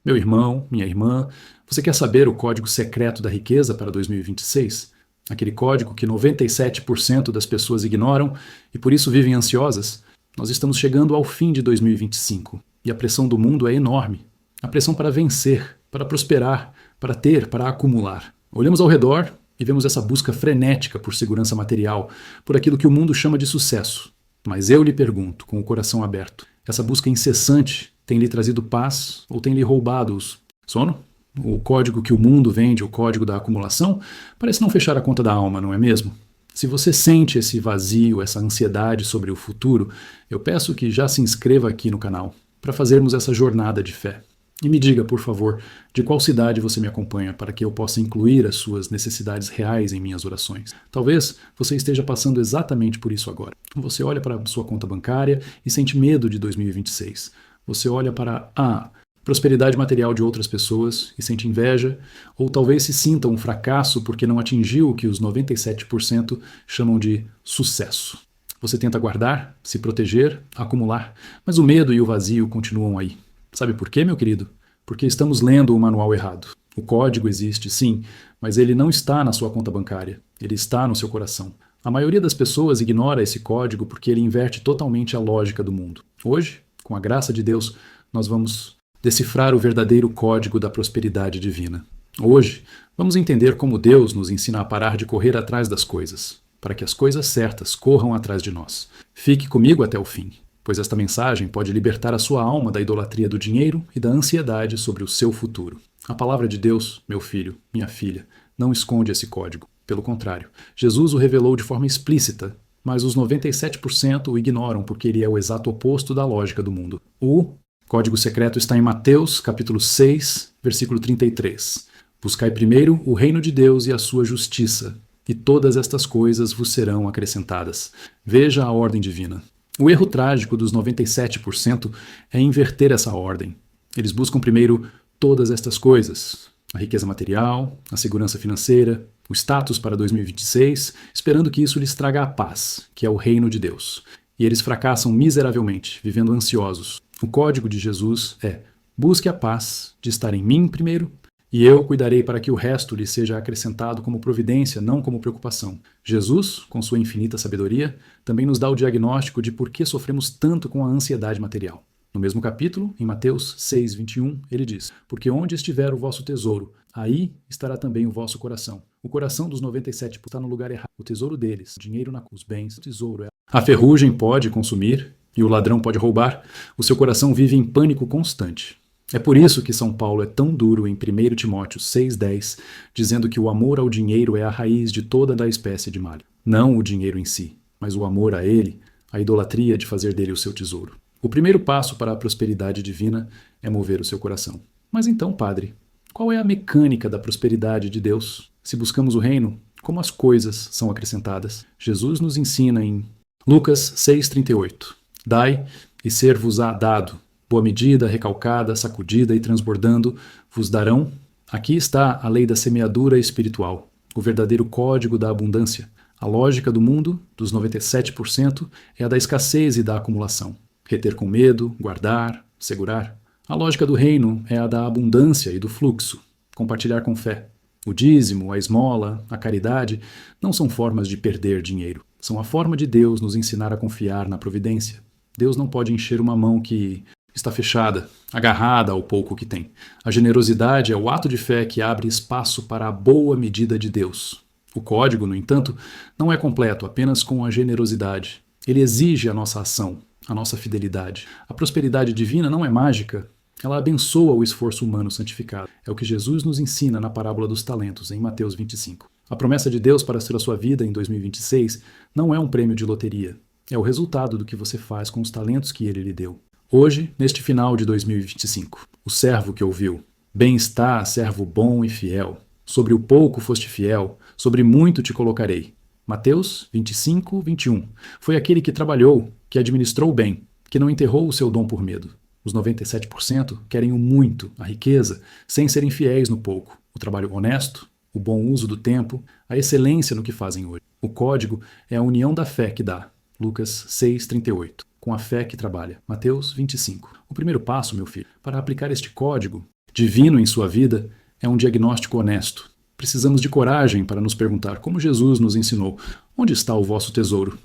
Meu irmão, minha irmã, você quer saber o código secreto da riqueza para 2026? Aquele código que 97% das pessoas ignoram e por isso vivem ansiosas? Nós estamos chegando ao fim de 2025 e a pressão do mundo é enorme. A pressão para vencer, para prosperar, para ter, para acumular. Olhamos ao redor e vemos essa busca frenética por segurança material, por aquilo que o mundo chama de sucesso. Mas eu lhe pergunto, com o coração aberto, essa busca incessante tem lhe trazido paz ou tem lhe roubado os sono? O código que o mundo vende, o código da acumulação, parece não fechar a conta da alma, não é mesmo? Se você sente esse vazio, essa ansiedade sobre o futuro, eu peço que já se inscreva aqui no canal para fazermos essa jornada de fé. E me diga, por favor, de qual cidade você me acompanha para que eu possa incluir as suas necessidades reais em minhas orações. Talvez você esteja passando exatamente por isso agora. Você olha para a sua conta bancária e sente medo de 2026. Você olha para a prosperidade material de outras pessoas e sente inveja, ou talvez se sinta um fracasso porque não atingiu o que os 97% chamam de sucesso. Você tenta guardar, se proteger, acumular, mas o medo e o vazio continuam aí. Sabe por quê, meu querido? Porque estamos lendo o manual errado. O código existe, sim, mas ele não está na sua conta bancária. Ele está no seu coração. A maioria das pessoas ignora esse código porque ele inverte totalmente a lógica do mundo. Hoje, com a graça de Deus, nós vamos decifrar o verdadeiro código da prosperidade divina. Hoje, vamos entender como Deus nos ensina a parar de correr atrás das coisas, para que as coisas certas corram atrás de nós. Fique comigo até o fim, pois esta mensagem pode libertar a sua alma da idolatria do dinheiro e da ansiedade sobre o seu futuro. A palavra de Deus, meu filho, minha filha, não esconde esse código. Pelo contrário, Jesus o revelou de forma explícita, mas os 97% o ignoram porque ele é o exato oposto da lógica do mundo. O código secreto está em Mateus, capítulo 6, versículo 33. Buscai primeiro o reino de Deus e a sua justiça, e todas estas coisas vos serão acrescentadas. Veja a ordem divina. O erro trágico dos 97% é inverter essa ordem. Eles buscam primeiro todas estas coisas: a riqueza material, a segurança financeira, o status para 2026, esperando que isso lhes traga a paz, que é o reino de Deus. E eles fracassam miseravelmente, vivendo ansiosos. O código de Jesus é: busque a paz de estar em mim primeiro, e eu cuidarei para que o resto lhe seja acrescentado como providência, não como preocupação. Jesus, com sua infinita sabedoria, também nos dá o diagnóstico de por que sofremos tanto com a ansiedade material. No mesmo capítulo, em Mateus 6:21, ele diz: porque onde estiver o vosso tesouro, aí estará também o vosso coração. O coração dos 97% está no lugar errado. O tesouro deles, o dinheiro os bens, o tesouro é. A ferrugem pode consumir e o ladrão pode roubar. O seu coração vive em pânico constante. É por isso que São Paulo é tão duro em 1 Timóteo 6,10, dizendo que o amor ao dinheiro é a raiz de toda a espécie de mal. Não o dinheiro em si, mas o amor a ele, a idolatria de fazer dele o seu tesouro. O primeiro passo para a prosperidade divina é mover o seu coração. Mas então, padre, qual é a mecânica da prosperidade de Deus? Se buscamos o reino, como as coisas são acrescentadas? Jesus nos ensina em Lucas 6,38. Dai e ser-vos-á dado. Boa medida, recalcada, sacudida e transbordando, vos darão. Aqui está a lei da semeadura espiritual, o verdadeiro código da abundância. A lógica do mundo, dos 97%, é a da escassez e da acumulação. Reter com medo, guardar, segurar. A lógica do reino é a da abundância e do fluxo. Compartilhar com fé. O dízimo, a esmola, a caridade não são formas de perder dinheiro. São a forma de Deus nos ensinar a confiar na providência. Deus não pode encher uma mão que está fechada, agarrada ao pouco que tem. A generosidade é o ato de fé que abre espaço para a boa medida de Deus. O código, no entanto, não é completo apenas com a generosidade. Ele exige a nossa ação, a nossa fidelidade. A prosperidade divina não é mágica. Ela abençoa o esforço humano santificado. É o que Jesus nos ensina na parábola dos talentos, em Mateus 25. A promessa de Deus para ser a sua vida em 2026 não é um prêmio de loteria. É o resultado do que você faz com os talentos que ele lhe deu. Hoje, neste final de 2025, o servo que ouviu: bem está, servo bom e fiel. Sobre o pouco foste fiel, sobre muito te colocarei. Mateus 25:21. Foi aquele que trabalhou, que administrou bem, que não enterrou o seu dom por medo. Os 97% querem o muito, a riqueza, sem serem fiéis no pouco. O trabalho honesto, o bom uso do tempo, a excelência no que fazem hoje. O código é a união da fé que dá. Lucas 6:38. Com a fé que trabalha. Mateus 25. O primeiro passo, meu filho, para aplicar este código divino em sua vida é um diagnóstico honesto. Precisamos de coragem para nos perguntar, como Jesus nos ensinou, onde está o vosso tesouro?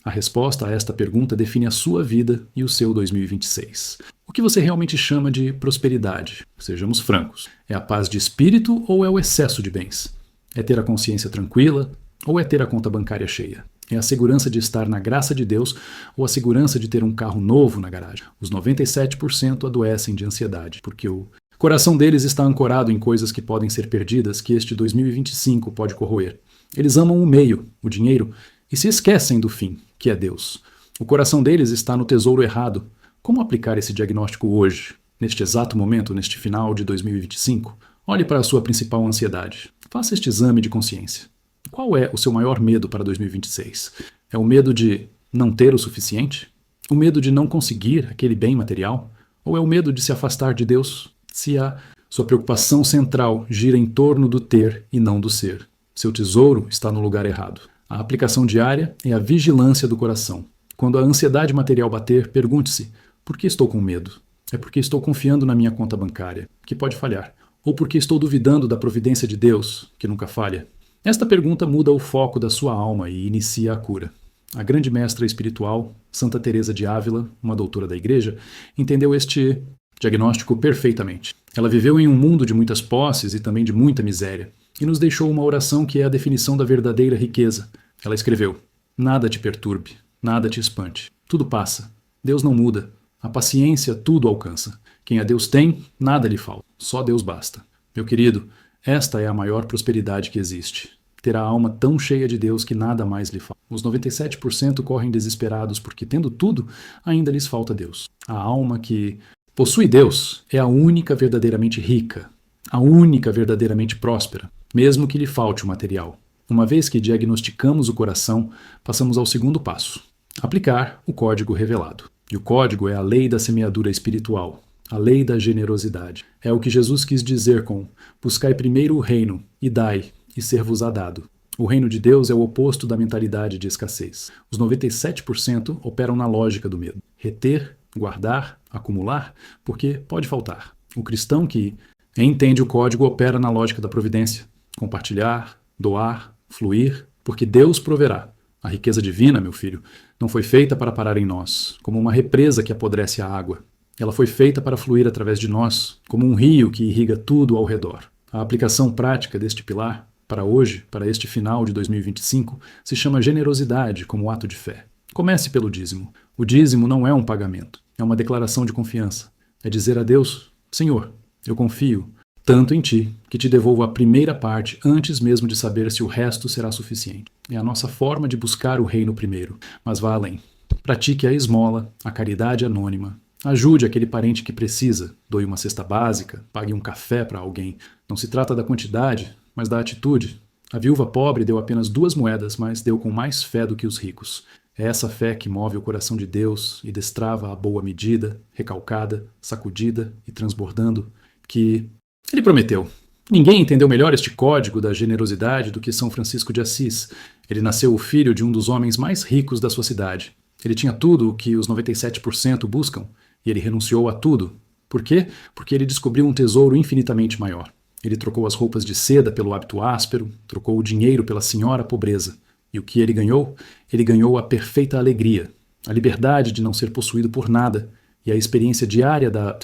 A resposta a esta pergunta define a sua vida e o seu 2026. O que você realmente chama de prosperidade? Sejamos francos. É a paz de espírito ou é o excesso de bens? É ter a consciência tranquila ou é ter a conta bancária cheia? É a segurança de estar na graça de Deus ou a segurança de ter um carro novo na garagem? Os 97% adoecem de ansiedade, porque o coração deles está ancorado em coisas que podem ser perdidas, que este 2025 pode corroer. Eles amam o meio, o dinheiro, e se esquecem do fim, que é Deus. O coração deles está no tesouro errado. Como aplicar esse diagnóstico hoje, neste exato momento, neste final de 2025? Olhe para a sua principal ansiedade. Faça este exame de consciência. Qual é o seu maior medo para 2026? É o medo de não ter o suficiente? O medo de não conseguir aquele bem material? Ou é o medo de se afastar de Deus? Se a sua preocupação central gira em torno do ter e não do ser, seu tesouro está no lugar errado. A aplicação diária é a vigilância do coração. Quando a ansiedade material bater, pergunte-se: por que estou com medo? É porque estou confiando na minha conta bancária, que pode falhar, ou porque estou duvidando da providência de Deus, que nunca falha? Esta pergunta muda o foco da sua alma e inicia a cura. A grande mestra espiritual, Santa Teresa de Ávila, uma doutora da Igreja, entendeu este diagnóstico perfeitamente. Ela viveu em um mundo de muitas posses e também de muita miséria, e nos deixou uma oração que é a definição da verdadeira riqueza. Ela escreveu: nada te perturbe, nada te espante. Tudo passa. Deus não muda. A paciência tudo alcança. Quem a Deus tem, nada lhe falta. Só Deus basta. Meu querido, esta é a maior prosperidade que existe. Ter a alma tão cheia de Deus que nada mais lhe falta. Os 97% correm desesperados porque, tendo tudo, ainda lhes falta Deus. A alma que possui Deus é a única verdadeiramente rica, a única verdadeiramente próspera, mesmo que lhe falte o material. Uma vez que diagnosticamos o coração, passamos ao segundo passo: aplicar o código revelado. E o código é a lei da semeadura espiritual, a lei da generosidade. É o que Jesus quis dizer com: buscai primeiro o reino, e dai, e ser-vos-á dado. O reino de Deus é o oposto da mentalidade de escassez. Os 97% operam na lógica do medo. Reter, guardar, acumular, porque pode faltar. O cristão que entende o código opera na lógica da providência. Compartilhar, doar, fluir, porque Deus proverá. A riqueza divina, meu filho, não foi feita para parar em nós, como uma represa que apodrece a água. Ela foi feita para fluir através de nós, como um rio que irriga tudo ao redor. A aplicação prática deste pilar, para hoje, para este final de 2025, se chama generosidade como ato de fé. Comece pelo dízimo. O dízimo não é um pagamento, é uma declaração de confiança. É dizer a Deus: Senhor, eu confio tanto em Ti que Te devolvo a primeira parte antes mesmo de saber se o resto será suficiente. É a nossa forma de buscar o reino primeiro, mas vá além. Pratique a esmola, a caridade anônima. Ajude aquele parente que precisa, doe uma cesta básica, pague um café para alguém. Não se trata da quantidade, mas da atitude. A viúva pobre deu apenas 2 moedas, mas deu com mais fé do que os ricos. É essa fé que move o coração de Deus e destrava a boa medida, recalcada, sacudida e transbordando, que Ele prometeu. Ninguém entendeu melhor este código da generosidade do que São Francisco de Assis. Ele nasceu o filho de um dos homens mais ricos da sua cidade. Ele tinha tudo o que os 97% buscam, e ele renunciou a tudo. Por quê? Porque ele descobriu um tesouro infinitamente maior. Ele trocou as roupas de seda pelo hábito áspero, trocou o dinheiro pela senhora pobreza. E o que ele ganhou? Ele ganhou a perfeita alegria, a liberdade de não ser possuído por nada e a experiência diária da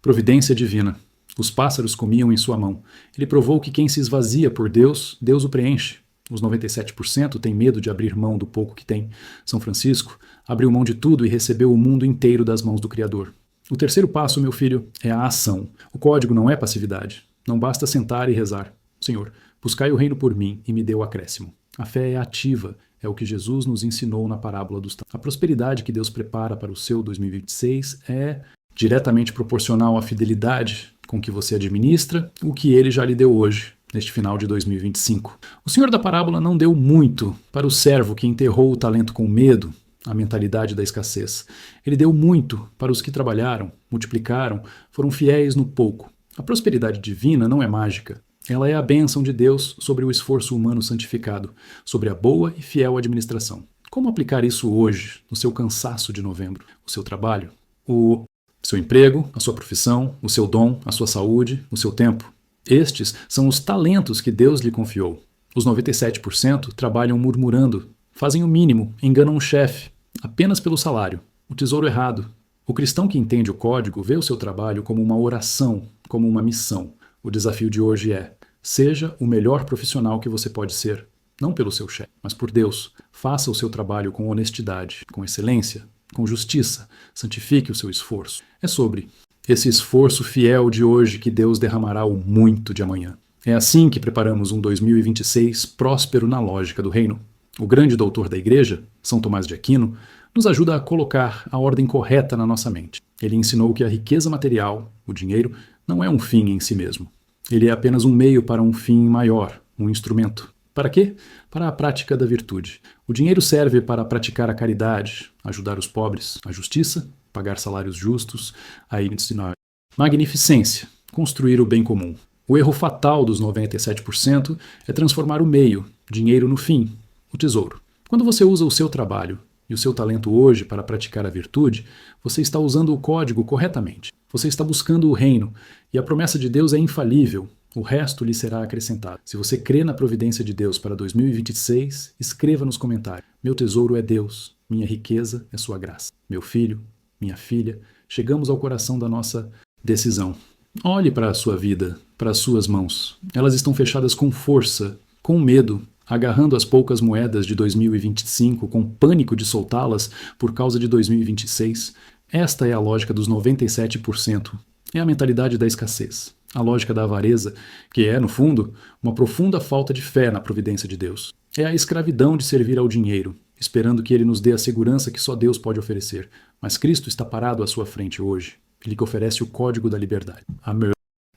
providência divina. Os pássaros comiam em sua mão. Ele provou que quem se esvazia por Deus, Deus o preenche. Os 97% têm medo de abrir mão do pouco que tem. São Francisco abriu mão de tudo e recebeu o mundo inteiro das mãos do Criador. O terceiro passo, meu filho, é a ação. O código não é passividade. Não basta sentar e rezar. Senhor, buscai o reino por mim e me dê o acréscimo. A fé é ativa, é o que Jesus nos ensinou na parábola dos talentos. A prosperidade que Deus prepara para o seu 2026 é diretamente proporcional à fidelidade com que você administra o que Ele já lhe deu hoje, neste final de 2025. O Senhor da parábola não deu muito para o servo que enterrou o talento com medo, a mentalidade da escassez. Ele deu muito para os que trabalharam, multiplicaram, foram fiéis no pouco. A prosperidade divina não é mágica. Ela é a bênção de Deus sobre o esforço humano santificado, sobre a boa e fiel administração. Como aplicar isso hoje, no seu cansaço de novembro? O seu trabalho? O Seu emprego, a sua profissão, o seu dom, a sua saúde, o seu tempo. Estes são os talentos que Deus lhe confiou. Os 97% trabalham murmurando, fazem o mínimo, enganam o chefe, apenas pelo salário. O tesouro errado. O cristão que entende o código vê o seu trabalho como uma oração, como uma missão. O desafio de hoje é: seja o melhor profissional que você pode ser. Não pelo seu chefe, mas por Deus. Faça o seu trabalho com honestidade, com excelência, com justiça. Santifique o seu esforço. É sobre esse esforço fiel de hoje que Deus derramará o muito de amanhã. É assim que preparamos um 2026 próspero na lógica do reino. O grande doutor da igreja, São Tomás de Aquino, nos ajuda a colocar a ordem correta na nossa mente. Ele ensinou que a riqueza material, o dinheiro, não é um fim em si mesmo. Ele é apenas um meio para um fim maior, um instrumento. Para quê? Para a prática da virtude. O dinheiro serve para praticar a caridade, ajudar os pobres, a justiça, pagar salários justos, a ensinar magnificência, construir o bem comum. O erro fatal dos 97% é transformar o meio, dinheiro, no fim, o tesouro. Quando você usa o seu trabalho e o seu talento hoje para praticar a virtude, você está usando o código corretamente. Você está buscando o reino, e a promessa de Deus é infalível. O resto lhe será acrescentado. Se você crê na providência de Deus para 2026, escreva nos comentários: meu tesouro é Deus, minha riqueza é sua graça. Meu filho, minha filha, chegamos ao coração da nossa decisão. Olhe para a sua vida, para as suas mãos. Elas estão fechadas com força, com medo, agarrando as poucas moedas de 2025 com pânico de soltá-las por causa de 2026. Esta é a lógica dos 97%. É a mentalidade da escassez. A lógica da avareza, que é, no fundo, uma profunda falta de fé na providência de Deus. É a escravidão de servir ao dinheiro, esperando que ele nos dê a segurança que só Deus pode oferecer. Mas Cristo está parado à sua frente hoje. Ele que oferece o código da liberdade. A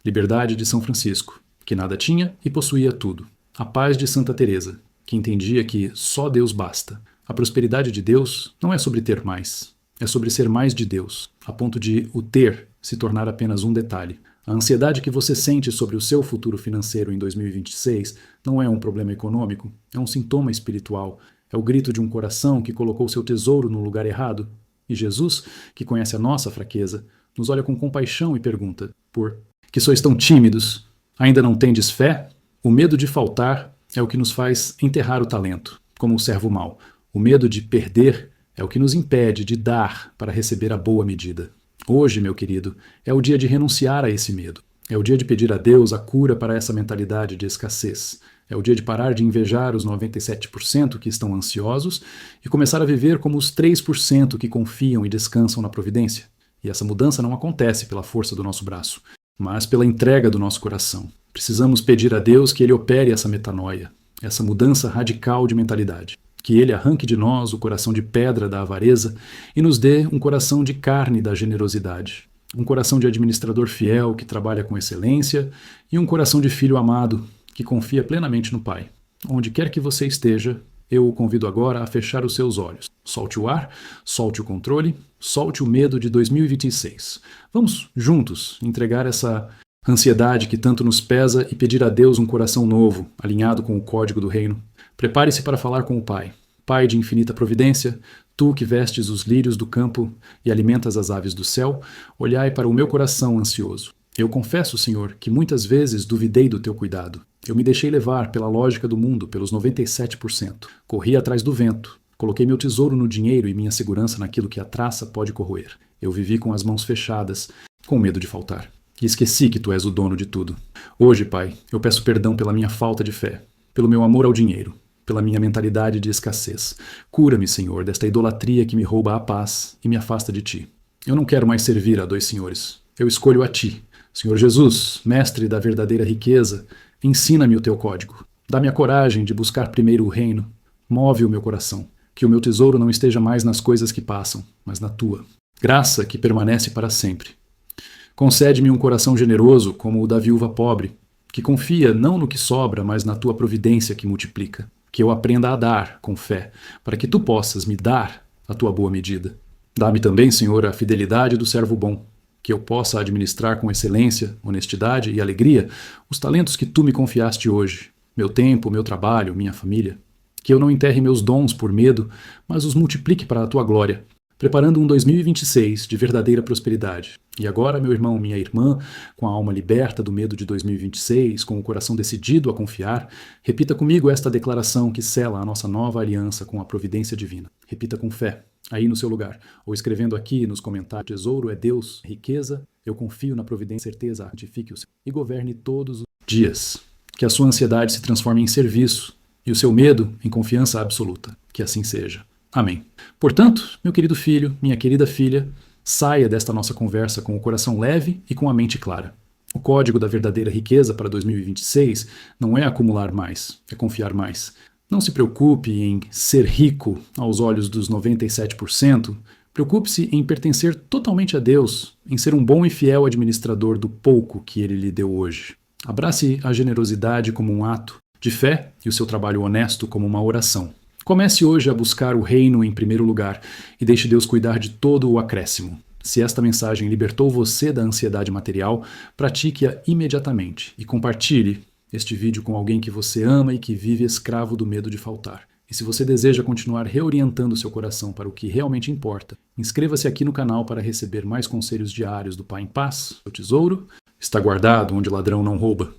liberdade de São Francisco, que nada tinha e possuía tudo. A paz de Santa Teresa, que entendia que só Deus basta. A prosperidade de Deus não é sobre ter mais, é sobre ser mais de Deus, a ponto de o ter se tornar apenas um detalhe. A ansiedade que você sente sobre o seu futuro financeiro em 2026 não é um problema econômico, é um sintoma espiritual, é o grito de um coração que colocou seu tesouro no lugar errado. E Jesus, que conhece a nossa fraqueza, nos olha com compaixão e pergunta: por que sois tão tímidos? Ainda não tendes fé? O medo de faltar é o que nos faz enterrar o talento, como o servo mau. O medo de perder é o que nos impede de dar para receber a boa medida. Hoje, meu querido, é o dia de renunciar a esse medo. É o dia de pedir a Deus a cura para essa mentalidade de escassez. É o dia de parar de invejar os 97% que estão ansiosos e começar a viver como os 3% que confiam e descansam na providência. E essa mudança não acontece pela força do nosso braço, mas pela entrega do nosso coração. Precisamos pedir a Deus que Ele opere essa metanoia, essa mudança radical de mentalidade. Que Ele arranque de nós o coração de pedra da avareza e nos dê um coração de carne da generosidade. Um coração de administrador fiel que trabalha com excelência e um coração de filho amado que confia plenamente no Pai. Onde quer que você esteja, eu o convido agora a fechar os seus olhos. Solte o ar, solte o controle, solte o medo de 2026. Vamos juntos entregar essa ansiedade que tanto nos pesa e pedir a Deus um coração novo, alinhado com o código do reino. Prepare-se para falar com o Pai. Pai de infinita providência, tu que vestes os lírios do campo e alimentas as aves do céu, olhai para o meu coração ansioso. Eu confesso, Senhor, que muitas vezes duvidei do teu cuidado. Eu me deixei levar pela lógica do mundo, pelos 97%. Corri atrás do vento. Coloquei meu tesouro no dinheiro e minha segurança naquilo que a traça pode corroer. Eu vivi com as mãos fechadas, com medo de faltar. E esqueci que tu és o dono de tudo. Hoje, Pai, eu peço perdão pela minha falta de fé, pelo meu amor ao dinheiro, pela minha mentalidade de escassez. Cura-me, Senhor, desta idolatria que me rouba a paz e me afasta de ti. Eu não quero mais servir a dois senhores. Eu escolho a ti. Senhor Jesus, mestre da verdadeira riqueza, ensina-me o teu código. Dá-me a coragem de buscar primeiro o reino. Move o meu coração. Que o meu tesouro não esteja mais nas coisas que passam, mas na tua. Graça que permanece para sempre. Concede-me um coração generoso como o da viúva pobre, que confia não no que sobra, mas na tua providência que multiplica. Que eu aprenda a dar com fé, para que tu possas me dar a tua boa medida. Dá-me também, Senhor, a fidelidade do servo bom, que eu possa administrar com excelência, honestidade e alegria os talentos que tu me confiaste hoje, meu tempo, meu trabalho, minha família. Que eu não enterre meus dons por medo, mas os multiplique para a tua glória. preparando um 2026 de verdadeira prosperidade. E agora, meu irmão, minha irmã, com a alma liberta do medo de 2026, com o coração decidido a confiar, repita comigo esta declaração que sela a nossa nova aliança com a providência divina. Repita com fé, aí no seu lugar, ou escrevendo aqui nos comentários: tesouro é Deus, riqueza, eu confio na providência, certeza, ratifique-o e governe todos os dias. Que a sua ansiedade se transforme em serviço e o seu medo em confiança absoluta. Que assim seja. Amém. Portanto, meu querido filho, minha querida filha, saia desta nossa conversa com o coração leve e com a mente clara. O código da verdadeira riqueza para 2026 não é acumular mais, é confiar mais. Não se preocupe em ser rico aos olhos dos 97%. Preocupe-se em pertencer totalmente a Deus, em ser um bom e fiel administrador do pouco que Ele lhe deu hoje. Abrace a generosidade como um ato de fé e o seu trabalho honesto como uma oração. Comece hoje a buscar o reino em primeiro lugar e deixe Deus cuidar de todo o acréscimo. Se esta mensagem libertou você da ansiedade material, pratique-a imediatamente e compartilhe este vídeo com alguém que você ama e que vive escravo do medo de faltar. E se você deseja continuar reorientando seu coração para o que realmente importa, inscreva-se aqui no canal para receber mais conselhos diários do Pai em Paz. O tesouro está guardado onde o ladrão não rouba.